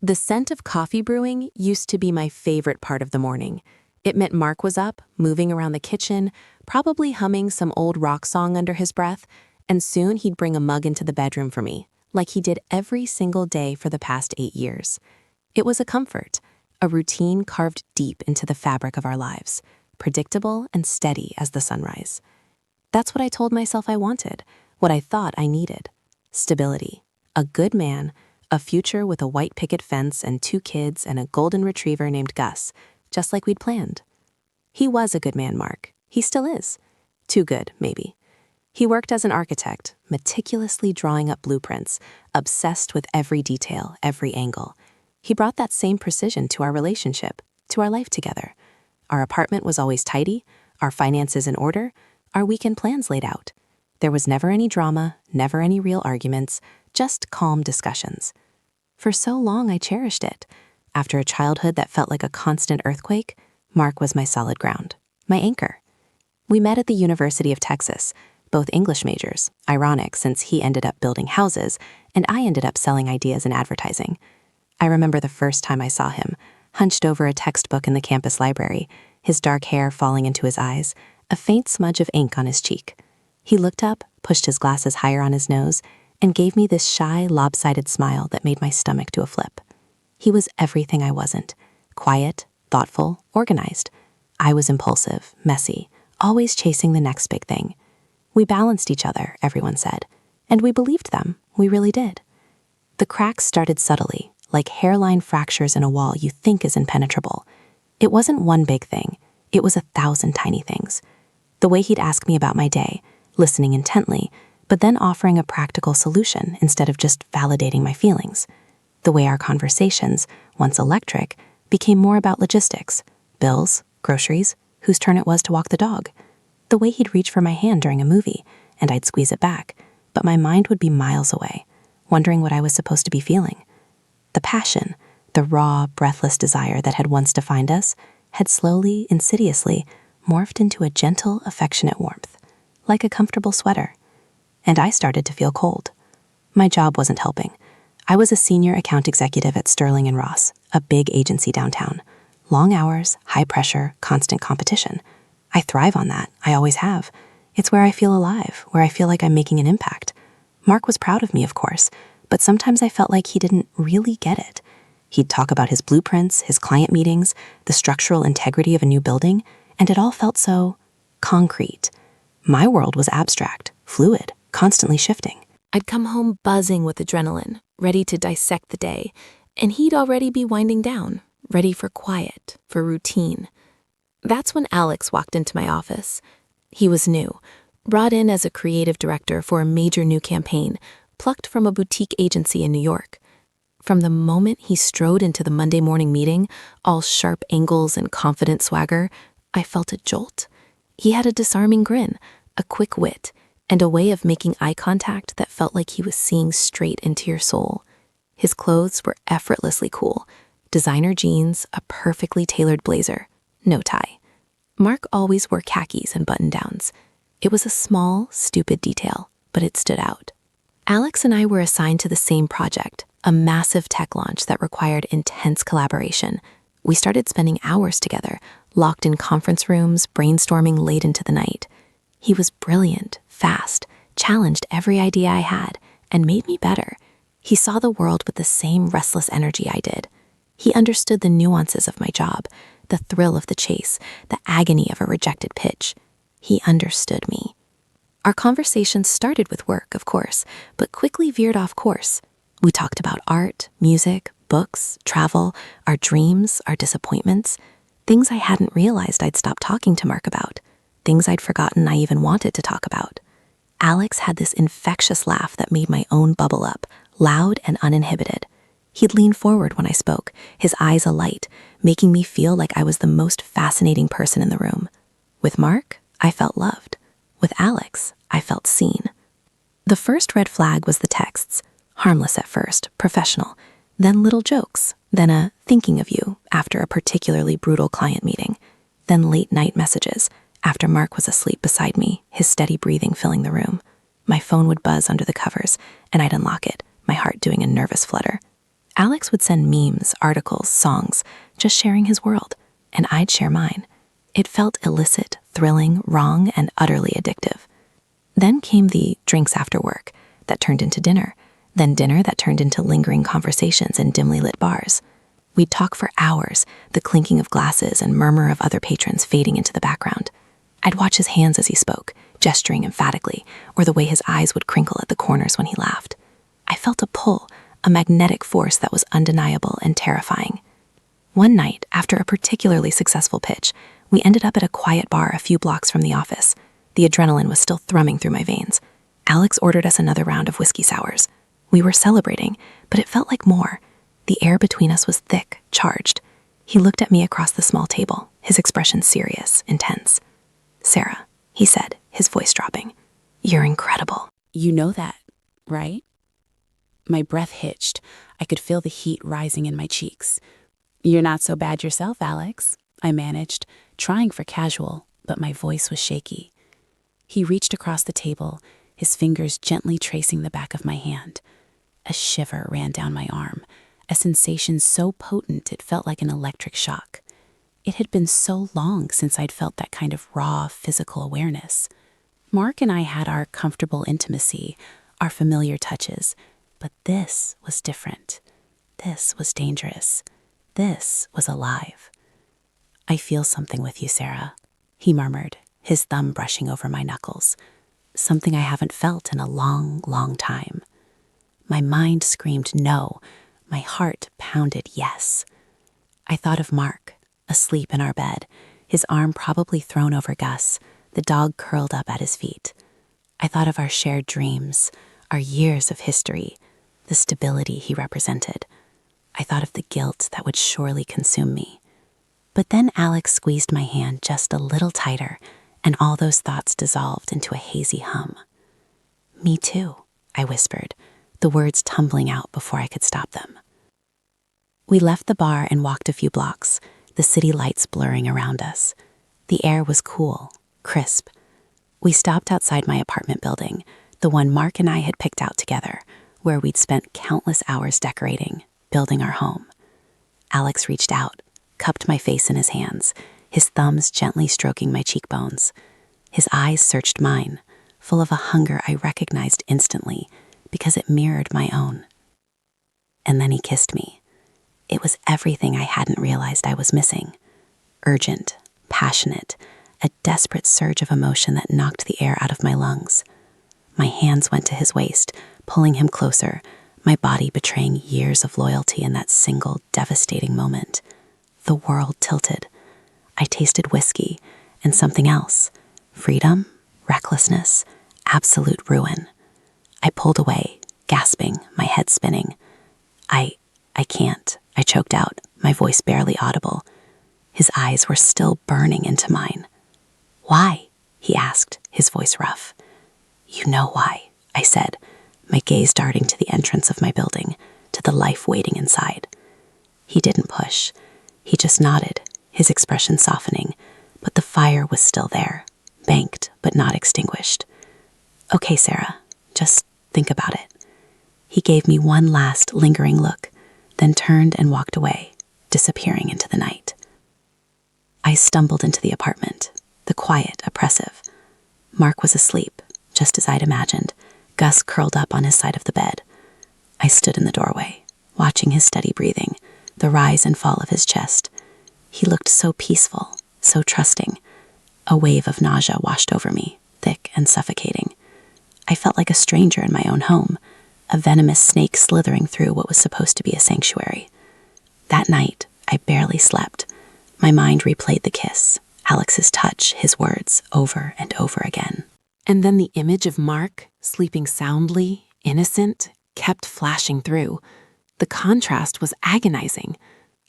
The scent of coffee brewing used to be my favorite part of the morning. It meant Mark was up, moving around the kitchen, probably humming some old rock song under his breath, and soon he'd bring a mug into the bedroom for me, like he did every single day for the past 8 years. It was a comfort, a routine carved deep into the fabric of our lives, predictable and steady as the sunrise. That's what I told myself I wanted, what I thought I needed. Stability, a good man, a future with a white picket fence and 2 kids and a golden retriever named Gus, just like we'd planned. He was a good man, Mark. He still is. Too good, maybe. He worked as an architect, meticulously drawing up blueprints, obsessed with every detail, every angle. He brought that same precision to our relationship, to our life together. Our apartment was always tidy, our finances in order, our weekend plans laid out. There was never any drama, never any real arguments, just calm discussions. For so long, I cherished it. After a childhood that felt like a constant earthquake, Mark was my solid ground, my anchor. We met at the University of Texas, both English majors, ironic since he ended up building houses and I ended up selling ideas in advertising. I remember the first time I saw him, hunched over a textbook in the campus library, his dark hair falling into his eyes, a faint smudge of ink on his cheek. He looked up, pushed his glasses higher on his nose, and gave me this shy, lopsided smile that made my stomach do a flip. He was everything I wasn't. Quiet, thoughtful, organized. I was impulsive, messy, always chasing the next big thing. We balanced each other, everyone said. And we believed them. We really did. The cracks started subtly, like hairline fractures in a wall you think is impenetrable. It wasn't one big thing. It was 1,000 tiny things. The way he'd ask me about my day, listening intently, but then offering a practical solution instead of just validating my feelings. The way our conversations, once electric, became more about logistics, bills, groceries, whose turn it was to walk the dog. The way he'd reach for my hand during a movie, and I'd squeeze it back, but my mind would be miles away, wondering what I was supposed to be feeling. The passion, the raw, breathless desire that had once defined us, had slowly, insidiously, morphed into a gentle, affectionate warmth, like a comfortable sweater. And I started to feel cold. My job wasn't helping. I was a senior account executive at Sterling & Ross, a big agency downtown. Long hours, high pressure, constant competition. I thrive on that. I always have. It's where I feel alive, where I feel like I'm making an impact. Mark was proud of me, of course, but sometimes I felt like he didn't really get it. He'd talk about his blueprints, his client meetings, the structural integrity of a new building, and it all felt so concrete. My world was abstract, fluid, constantly shifting. I'd come home buzzing with adrenaline, ready to dissect the day, and he'd already be winding down, ready for quiet, for routine. That's when Alex walked into my office. He was new, brought in as a creative director for a major new campaign, plucked from a boutique agency in New York. From the moment he strode into the Monday morning meeting, all sharp angles and confident swagger, I felt a jolt. He had a disarming grin, a quick wit, and a way of making eye contact that felt like he was seeing straight into your soul. His clothes were effortlessly cool. Designer jeans, a perfectly tailored blazer, no tie. Mark always wore khakis and button-downs. It was a small, stupid detail, but it stood out. Alex and I were assigned to the same project, a massive tech launch that required intense collaboration. We started spending hours together, locked in conference rooms, brainstorming late into the night. He was brilliant, fast, challenged every idea I had, and made me better. He saw the world with the same restless energy I did. He understood the nuances of my job, the thrill of the chase, the agony of a rejected pitch. He understood me. Our conversations started with work, of course, but quickly veered off course. We talked about art, music, books, travel, our dreams, our disappointments, things I hadn't realized I'd stopped talking to Mark about, things I'd forgotten I even wanted to talk about. Alex had this infectious laugh that made my own bubble up, loud and uninhibited. He'd lean forward when I spoke, his eyes alight, making me feel like I was the most fascinating person in the room. With Mark, I felt loved. With Alex, I felt seen. The first red flag was the texts, harmless at first, professional, then little jokes, then a thinking of you after a particularly brutal client meeting, then late night messages after Mark was asleep beside me, his steady breathing filling the room. My phone would buzz under the covers, and I'd unlock it, my heart doing a nervous flutter. Alex would send memes, articles, songs, just sharing his world, and I'd share mine. It felt illicit, thrilling, wrong, and utterly addictive. Then came the drinks after work that turned into dinner, then dinner that turned into lingering conversations in dimly lit bars. We'd talk for hours, the clinking of glasses and murmur of other patrons fading into the background. I'd watch his hands as he spoke, gesturing emphatically, or the way his eyes would crinkle at the corners when he laughed. I felt a pull, a magnetic force that was undeniable and terrifying. One night, after a particularly successful pitch, we ended up at a quiet bar a few blocks from the office. The adrenaline was still thrumming through my veins. Alex ordered us another round of whiskey sours. We were celebrating, but it felt like more. The air between us was thick, charged. He looked at me across the small table, his expression serious, intense. "Sarah," he said, his voice dropping, "you're incredible." You know that, right? My breath hitched. I could feel the heat rising in my cheeks. "You're not so bad yourself, Alex," I managed, trying for casual, but my voice was shaky. He reached across the table, his fingers gently tracing the back of my hand. A shiver ran down my arm, a sensation so potent it felt like an electric shock. It had been so long since I'd felt that kind of raw physical awareness. Mark and I had our comfortable intimacy, our familiar touches, but this was different. This was dangerous. This was alive. "I feel something with you, Sarah," he murmured, his thumb brushing over my knuckles. "Something I haven't felt in a long, long time." My mind screamed no. My heart pounded yes. I thought of Mark, asleep in our bed, his arm probably thrown over Gus, the dog curled up at his feet. I thought of our shared dreams, our years of history, the stability he represented. I thought of the guilt that would surely consume me. But then Alex squeezed my hand just a little tighter, and all those thoughts dissolved into a hazy hum. "Me too," I whispered, the words tumbling out before I could stop them. We left the bar and walked a few blocks, the city lights blurring around us. The air was cool, crisp. We stopped outside my apartment building, the one Mark and I had picked out together, where we'd spent countless hours decorating, building our home. Alex reached out, cupped my face in his hands, his thumbs gently stroking my cheekbones. His eyes searched mine, full of a hunger I recognized instantly because it mirrored my own. And then he kissed me. It was everything I hadn't realized I was missing. Urgent, passionate, a desperate surge of emotion that knocked the air out of my lungs. My hands went to his waist, pulling him closer, my body betraying years of loyalty in that single devastating moment. The world tilted. I tasted whiskey and something else. Freedom, recklessness, absolute ruin. I pulled away, gasping, my head spinning. I can't, I choked out, my voice barely audible. His eyes were still burning into mine. "Why?" he asked, his voice rough. "You know why," I said, my gaze darting to the entrance of my building, to the life waiting inside. He didn't push. He just nodded, his expression softening, but the fire was still there, banked but not extinguished. "Okay, Sarah, just think about it." He gave me one last lingering look, then turned and walked away, disappearing into the night. I stumbled into the apartment, the quiet, oppressive. Mark was asleep, just as I'd imagined, Gus curled up on his side of the bed. I stood in the doorway, watching his steady breathing, the rise and fall of his chest. He looked so peaceful, so trusting. A wave of nausea washed over me, thick and suffocating. I felt like a stranger in my own home, a venomous snake slithering through what was supposed to be a sanctuary. That night, I barely slept. My mind replayed the kiss, Alex's touch, his words, over and over again. And then the image of Mark, sleeping soundly, innocent, kept flashing through. The contrast was agonizing.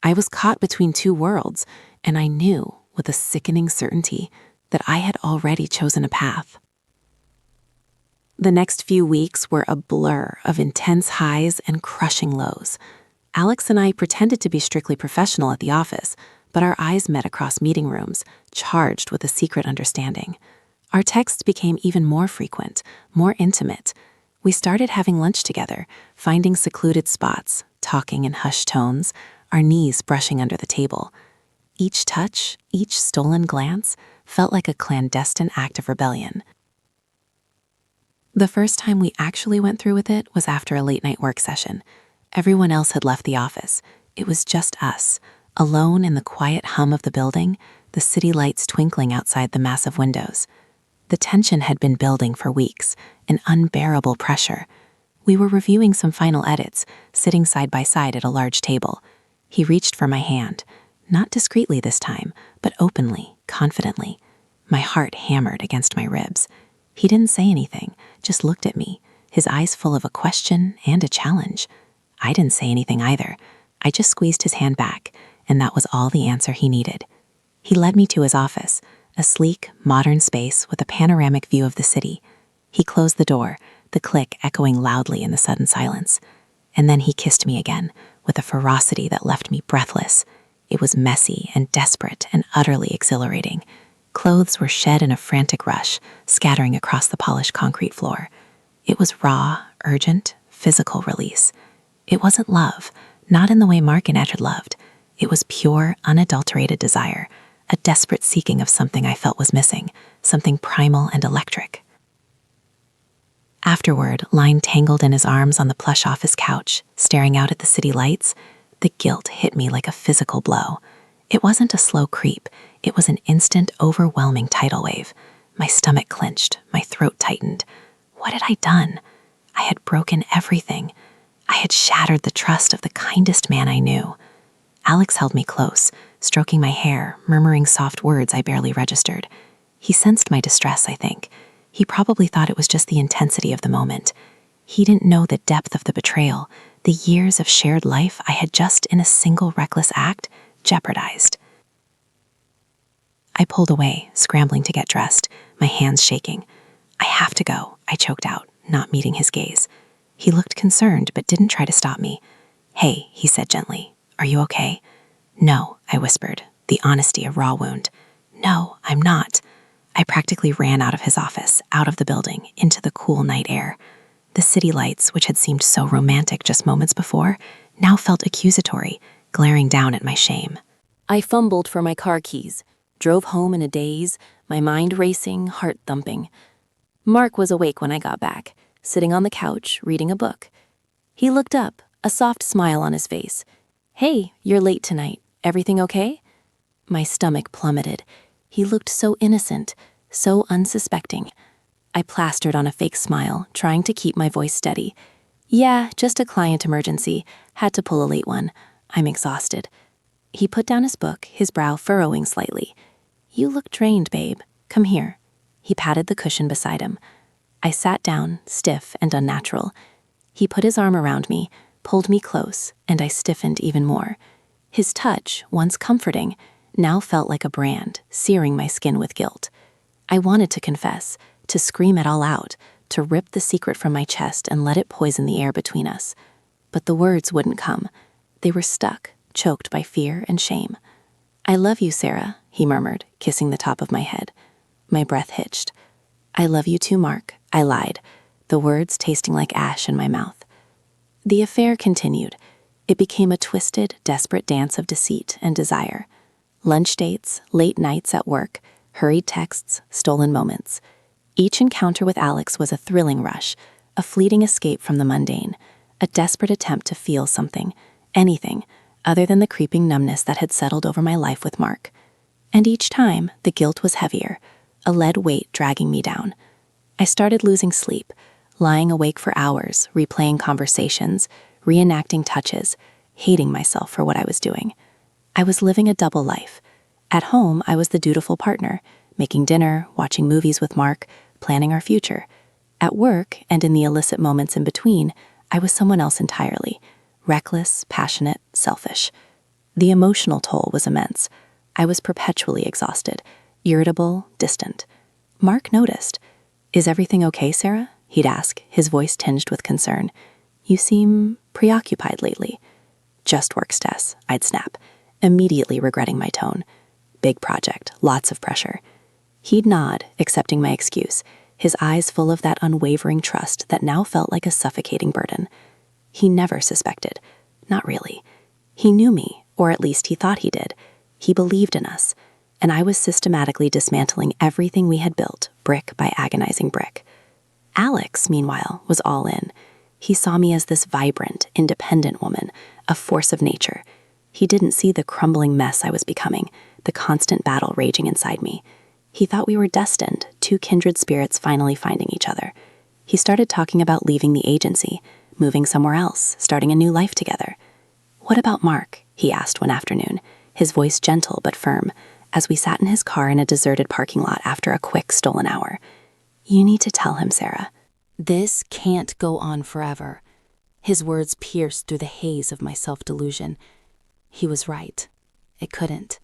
I was caught between two worlds, and I knew, with a sickening certainty, that I had already chosen a path. The next few weeks were a blur of intense highs and crushing lows. Alex and I pretended to be strictly professional at the office, but our eyes met across meeting rooms, charged with a secret understanding. Our texts became even more frequent, more intimate. We started having lunch together, finding secluded spots, talking in hushed tones, our knees brushing under the table. Each touch, each stolen glance, felt like a clandestine act of rebellion. The first time we actually went through with it was after a late-night work session. Everyone else had left the office. It was just us, alone in the quiet hum of the building, the city lights twinkling outside the massive windows. The tension had been building for weeks, an unbearable pressure. We were reviewing some final edits, sitting side by side at a large table. He reached for my hand, not discreetly this time, but openly, confidently. My heart hammered against my ribs. He didn't say anything, just looked at me, his eyes full of a question and a challenge. I didn't say anything either. I just squeezed his hand back, and that was all the answer he needed. He led me to his office, a sleek, modern space with a panoramic view of the city. He closed the door, the click echoing loudly in the sudden silence. And then he kissed me again, with a ferocity that left me breathless. It was messy and desperate and utterly exhilarating. Clothes were shed in a frantic rush, scattering across the polished concrete floor. It was raw, urgent, physical release. It wasn't love, not in the way Mark and Ed had loved. It was pure, unadulterated desire, a desperate seeking of something I felt was missing, something primal and electric. Afterward, lying tangled in his arms on the plush office couch, staring out at the city lights, the guilt hit me like a physical blow. It wasn't a slow creep. It was an instant, overwhelming tidal wave. My stomach clenched, my throat tightened. What had I done? I had broken everything. I had shattered the trust of the kindest man I knew. Alex held me close, stroking my hair, murmuring soft words I barely registered. He sensed my distress, I think. He probably thought it was just the intensity of the moment. He didn't know the depth of the betrayal, the years of shared life I had just in a single reckless act jeopardized. I pulled away, scrambling to get dressed, my hands shaking. I have to go, I choked out, not meeting his gaze. He looked concerned, but didn't try to stop me. Hey, he said gently, are you okay? No, I whispered, the honesty a raw wound. No, I'm not. I practically ran out of his office, out of the building, into the cool night air. The city lights, which had seemed so romantic just moments before, now felt accusatory, glaring down at my shame. I fumbled for my car keys, drove home in a daze, my mind racing, heart thumping. Mark was awake when I got back, sitting on the couch, reading a book. He looked up, a soft smile on his face. Hey, you're late tonight. Everything okay? My stomach plummeted. He looked so innocent, so unsuspecting. I plastered on a fake smile, trying to keep my voice steady. Yeah, just a client emergency. Had to pull a late one. I'm exhausted. He put down his book, his brow furrowing slightly. You look drained, babe. Come here. He patted the cushion beside him. I sat down, stiff and unnatural. He put his arm around me, pulled me close, and I stiffened even more. His touch, once comforting, now felt like a brand, searing my skin with guilt. I wanted to confess, to scream it all out, to rip the secret from my chest and let it poison the air between us. But the words wouldn't come. They were stuck, choked by fear and shame. I love you, Sarah, he murmured, kissing the top of my head. My breath hitched. I love you too, Mark, I lied, the words tasting like ash in my mouth. The affair continued. It became a twisted, desperate dance of deceit and desire. Lunch dates, late nights at work, hurried texts, stolen moments. Each encounter with Alex was a thrilling rush, a fleeting escape from the mundane, a desperate attempt to feel something, anything, other than the creeping numbness that had settled over my life with Mark. And each time, the guilt was heavier, a lead weight dragging me down. I started losing sleep, lying awake for hours, replaying conversations, reenacting touches, hating myself for what I was doing. I was living a double life. At home, I was the dutiful partner, making dinner, watching movies with Mark, planning our future. At work, and in the illicit moments in between, I was someone else entirely, reckless, passionate, selfish. The emotional toll was immense. I was perpetually exhausted, irritable, distant. Mark noticed. Is everything okay, Sarah? He'd ask, his voice tinged with concern. You seem preoccupied lately. Just work, Stess, I'd snap, immediately regretting my tone. Big project, lots of pressure. He'd nod, accepting my excuse, his eyes full of that unwavering trust that now felt like a suffocating burden. He never suspected. Not really. He knew me, or at least he thought he did. He believed in us, and I was systematically dismantling everything we had built, brick by agonizing brick. Alex, meanwhile, was all in. He saw me as this vibrant, independent woman, a force of nature. He didn't see the crumbling mess I was becoming, the constant battle raging inside me. He thought we were destined, two kindred spirits finally finding each other. He started talking about leaving the agency, moving somewhere else, starting a new life together. "What about Mark?" he asked one afternoon, his voice gentle but firm, as we sat in his car in a deserted parking lot after a quick stolen hour. "You need to tell him, Sarah." This can't go on forever. His words pierced through the haze of my self-delusion. He was right. It couldn't.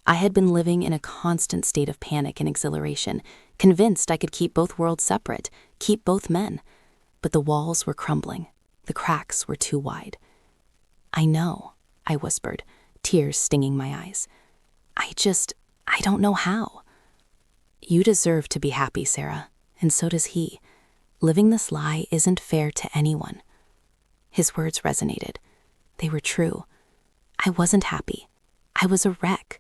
I had been living in a constant state of panic and exhilaration, convinced I could keep both worlds separate, keep both men. But the walls were crumbling. The cracks were too wide. "I know," I whispered, tears stinging my eyes. I don't know how." "You deserve to be happy, Sarah, and so does he. Living this lie isn't fair to anyone." His words resonated. They were true. I wasn't happy. I was a wreck.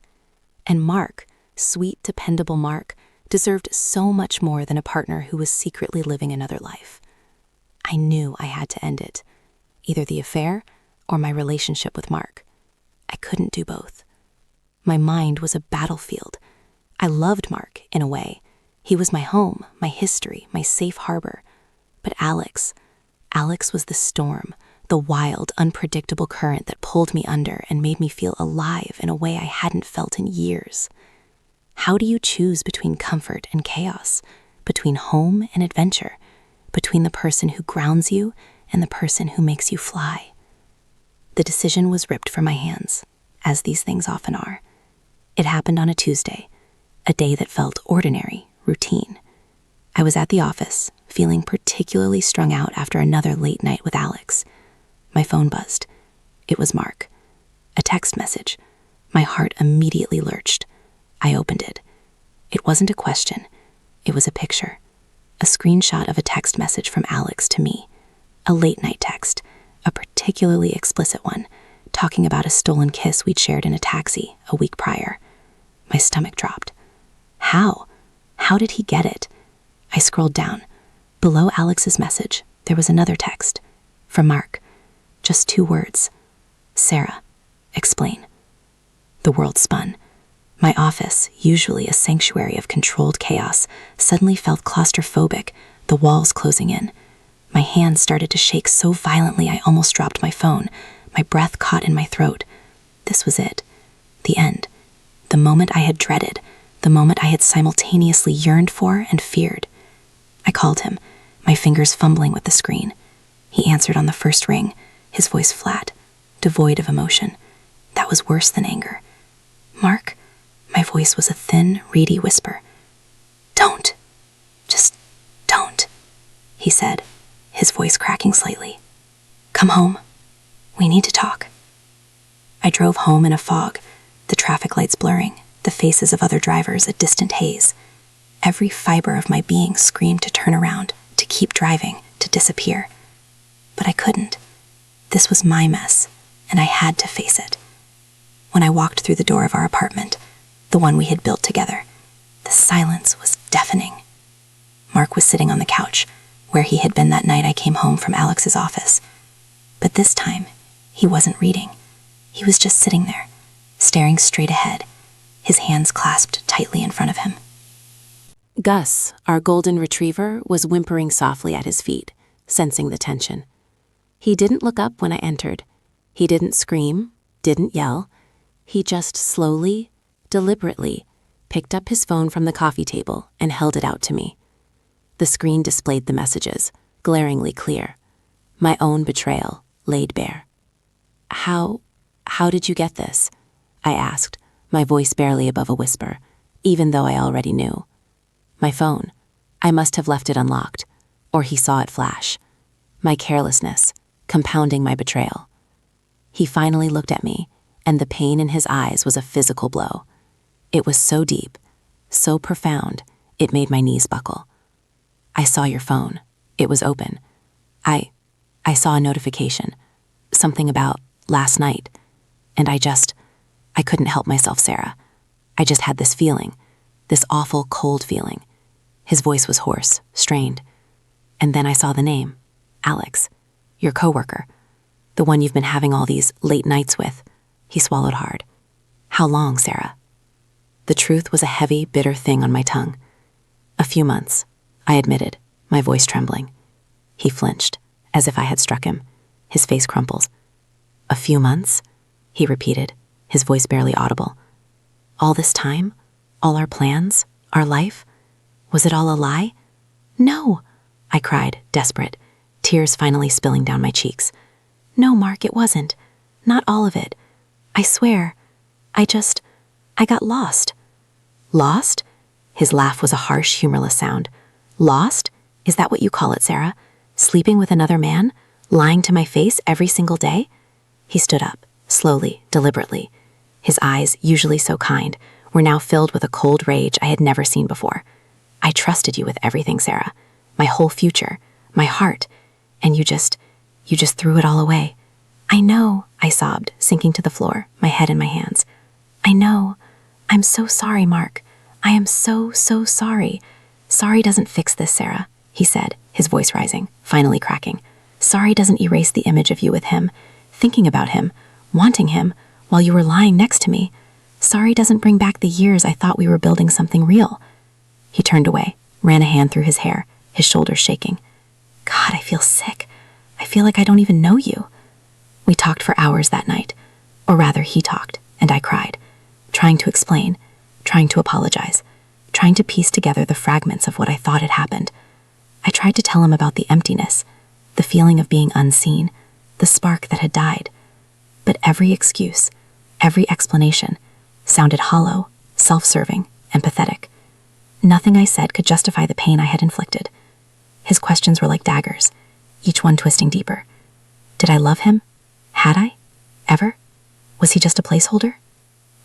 And Mark, sweet, dependable Mark, deserved so much more than a partner who was secretly living another life. I knew I had to end it, either the affair or my relationship with Mark. I couldn't do both. My mind was a battlefield. I loved Mark, in a way. He was my home, my history, my safe harbor. But Alex was the storm, the wild, unpredictable current that pulled me under and made me feel alive in a way I hadn't felt in years. How do you choose between comfort and chaos, between home and adventure, between the person who grounds you and the person who makes you fly? The decision was ripped from my hands, as these things often are. It happened on a Tuesday, a day that felt ordinary, routine. I was at the office, feeling particularly strung out after another late night with Alex. My phone buzzed. It was Mark. A text message. My heart immediately lurched. I opened it. It wasn't a question. It was a picture. A screenshot of a text message from Alex to me. A late-night text, a particularly explicit one, talking about a stolen kiss we'd shared in a taxi a week prior. My stomach dropped. How? How did he get it? I scrolled down. Below Alex's message, there was another text. From Mark. Just 2 words. "Sarah, explain." The world spun. My office, usually a sanctuary of controlled chaos, suddenly felt claustrophobic, the walls closing in. My hands started to shake so violently I almost dropped my phone. My breath caught in my throat. This was it. The end. The moment I had dreaded. The moment I had simultaneously yearned for and feared. I called him, my fingers fumbling with the screen. He answered on the first ring, his voice flat, devoid of emotion. That was worse than anger. "Mark," my voice was a thin, reedy whisper. "Don't. Just don't," he said, his voice cracking slightly. "Come home. We need to talk." I drove home in a fog, the traffic lights blurring, the faces of other drivers a distant haze. Every fiber of my being screamed to turn around, to keep driving, to disappear. But I couldn't. This was my mess, and I had to face it. When I walked through the door of our apartment, the one we had built together, the silence was deafening. Mark was sitting on the couch, where he had been that night I came home from Alex's office. But this time, he wasn't reading. He was just sitting there, staring straight ahead, his hands clasped tightly in front of him. Gus, our golden retriever, was whimpering softly at his feet, sensing the tension. He didn't look up when I entered. He didn't scream, didn't yell. He just slowly, deliberately, picked up his phone from the coffee table and held it out to me. The screen displayed the messages, glaringly clear. My own betrayal, laid bare. How did you get this?" I asked, my voice barely above a whisper, even though I already knew. "My phone. I must have left it unlocked, or he saw it flash. My carelessness, compounding my betrayal." He finally looked at me, and the pain in his eyes was a physical blow. It was so deep, so profound, it made my knees buckle. I saw your phone. It was open. I saw a notification. Something about last night. And I couldn't help myself, Sarah. I just had this feeling. This awful, cold feeling. His voice was hoarse, strained. And then I saw the name. Alex. Your coworker. The one you've been having all these late nights with. He swallowed hard. How long, Sarah? The truth was a heavy, bitter thing on my tongue. A few months, I admitted, my voice trembling. He flinched, as if I had struck him. His face crumples. A few months? He repeated, his voice barely audible. All this time? All our plans? Our life? Was it all a lie? No, I cried, desperate, tears finally spilling down my cheeks. No, Mark, it wasn't. Not all of it. I swear. I got lost. Lost? His laugh was a harsh, humorless sound. Lost? Is that what you call it, Sarah? Sleeping with another man? Lying to my face every single day? He stood up, slowly, deliberately. His eyes, usually so kind, were now filled with a cold rage I had never seen before. I trusted you with everything, Sarah. My whole future, my heart. And you just threw it all away. I know, I sobbed, sinking to the floor, my head in my hands. I know. I'm so sorry, Mark. I am so sorry. Sorry doesn't fix this, Sarah, he said, his voice rising, finally cracking. Sorry doesn't erase the image of you with him, thinking about him, wanting him, while you were lying next to me. Sorry doesn't bring back the years I thought we were building something real. He turned away, ran a hand through his hair, his shoulders shaking. God, I feel sick. I feel like I don't even know you. We talked for hours that night. Or rather, he talked, and I cried, trying to explain, trying to apologize, trying to piece together the fragments of what I thought had happened. I tried to tell him about the emptiness, the feeling of being unseen, the spark that had died. But every excuse, every explanation, sounded hollow, self-serving, and pathetic. Nothing I said could justify the pain I had inflicted. His questions were like daggers, each one twisting deeper. Did I love him? Had I? Ever? Was he just a placeholder?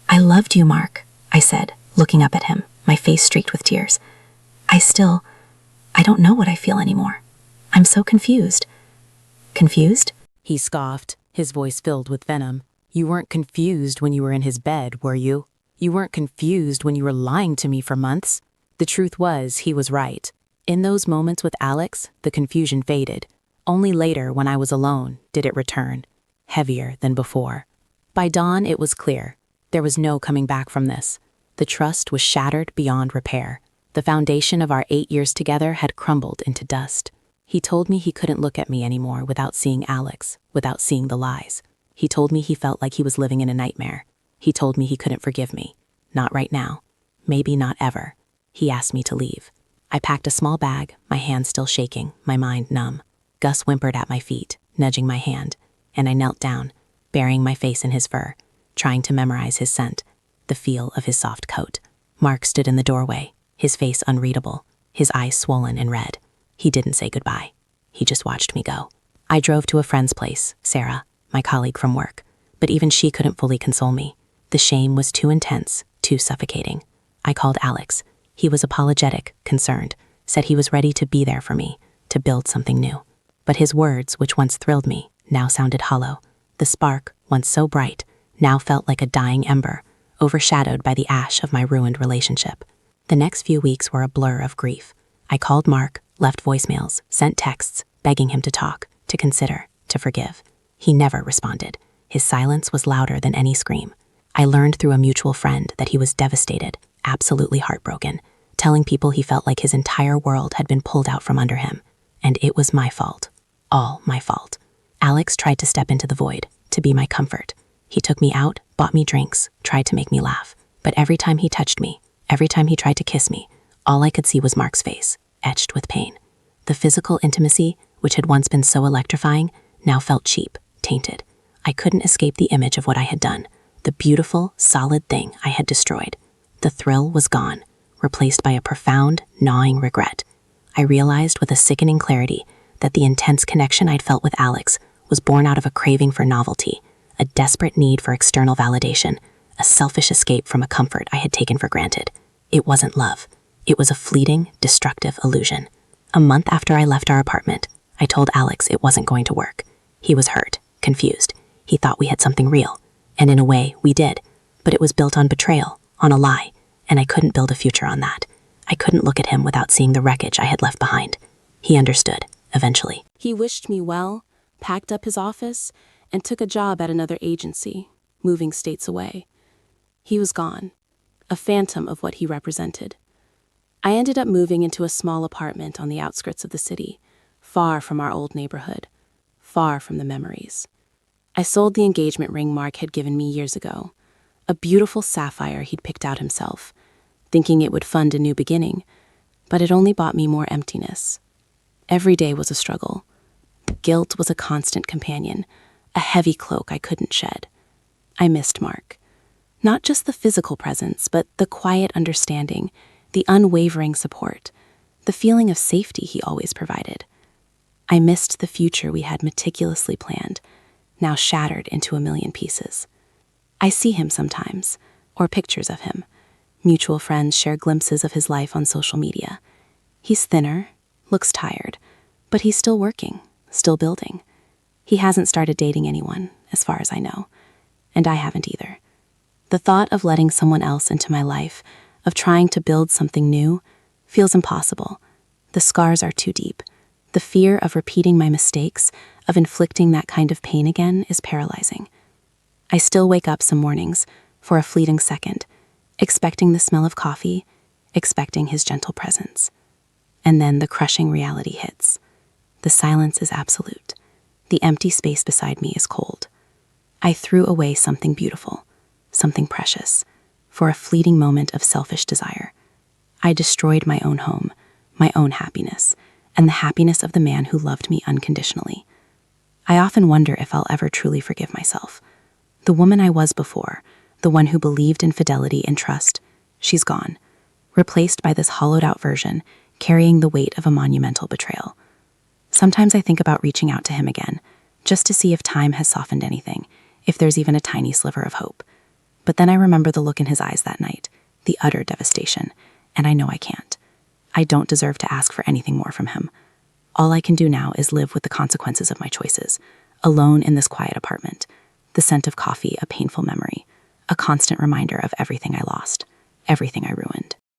I loved you, Mark, I said, looking up at him, my face streaked with tears. I don't know what I feel anymore. I'm so confused. Confused? He scoffed, his voice filled with venom. You weren't confused when you were in his bed, were you? You weren't confused when you were lying to me for months? The truth was, he was right. In those moments with Alex, the confusion faded. Only later, when I was alone, did it return, heavier than before. By dawn, it was clear. There was no coming back from this. The trust was shattered beyond repair. The foundation of our 8 years together had crumbled into dust. He told me he couldn't look at me anymore without seeing Alex, without seeing the lies. He told me he felt like he was living in a nightmare. He told me he couldn't forgive me. Not right now. Maybe not ever. He asked me to leave. I packed a small bag, my hands still shaking, my mind numb. Gus whimpered at my feet, nudging my hand, and I knelt down, burying my face in his fur, trying to memorize his scent, the feel of his soft coat. Mark stood in the doorway, his face unreadable, his eyes swollen and red. He didn't say goodbye. He just watched me go. I drove to a friend's place, Sarah, my colleague from work, but even she couldn't fully console me. The shame was too intense, too suffocating. I called Alex. He was apologetic, concerned, said he was ready to be there for me, to build something new. But his words, which once thrilled me, now sounded hollow. The spark, once so bright, now felt like a dying ember, overshadowed by the ash of my ruined relationship. The next few weeks were a blur of grief. I called Mark, left voicemails, sent texts, begging him to talk, to consider, to forgive. He never responded. His silence was louder than any scream. I learned through a mutual friend that he was devastated, absolutely heartbroken, telling people he felt like his entire world had been pulled out from under him. And it was my fault. All my fault. Alex tried to step into the void, to be my comfort. He took me out, bought me drinks, tried to make me laugh. But every time he touched me, every time he tried to kiss me, all I could see was Mark's face, etched with pain. The physical intimacy, which had once been so electrifying, now felt cheap, tainted. I couldn't escape the image of what I had done, the beautiful, solid thing I had destroyed. The thrill was gone, replaced by a profound, gnawing regret. I realized with a sickening clarity that the intense connection I'd felt with Alex was born out of a craving for novelty, a desperate need for external validation, a selfish escape from a comfort I had taken for granted. It wasn't love. It was a fleeting, destructive illusion. A month after I left our apartment, I told Alex it wasn't going to work. He was hurt, confused. He thought we had something real. And in a way, we did. But it was built on betrayal, on a lie, and I couldn't build a future on that. I couldn't look at him without seeing the wreckage I had left behind. He understood, eventually. He wished me well, packed up his office, and took a job at another agency, moving states away. He was gone, a phantom of what he represented. I ended up moving into a small apartment on the outskirts of the city, far from our old neighborhood, far from the memories. I sold the engagement ring Mark had given me years ago, a beautiful sapphire he'd picked out himself, thinking it would fund a new beginning, but it only bought me more emptiness. Every day was a struggle. Guilt was a constant companion, a heavy cloak I couldn't shed. I missed Mark. Not just the physical presence, but the quiet understanding, the unwavering support, the feeling of safety he always provided. I missed the future we had meticulously planned, now shattered into a million pieces. I see him sometimes, or pictures of him. Mutual friends share glimpses of his life on social media. He's thinner, looks tired, but he's still working, still building. He hasn't started dating anyone, as far as I know, and I haven't either. The thought of letting someone else into my life, of trying to build something new, feels impossible. The scars are too deep. The fear of repeating my mistakes, of inflicting that kind of pain again, is paralyzing. I still wake up some mornings, for a fleeting second, expecting the smell of coffee, expecting his gentle presence. And then the crushing reality hits. The silence is absolute. The empty space beside me is cold. I threw away something beautiful, something precious, for a fleeting moment of selfish desire. I destroyed my own home, my own happiness, and the happiness of the man who loved me unconditionally. I often wonder if I'll ever truly forgive myself. The woman I was before, the one who believed in fidelity and trust, she's gone, replaced by this hollowed-out version, carrying the weight of a monumental betrayal. Sometimes I think about reaching out to him again, just to see if time has softened anything, if there's even a tiny sliver of hope. But then I remember the look in his eyes that night, the utter devastation, and I know I can't. I don't deserve to ask for anything more from him. All I can do now is live with the consequences of my choices, alone in this quiet apartment, the scent of coffee a painful memory, a constant reminder of everything I lost, everything I ruined.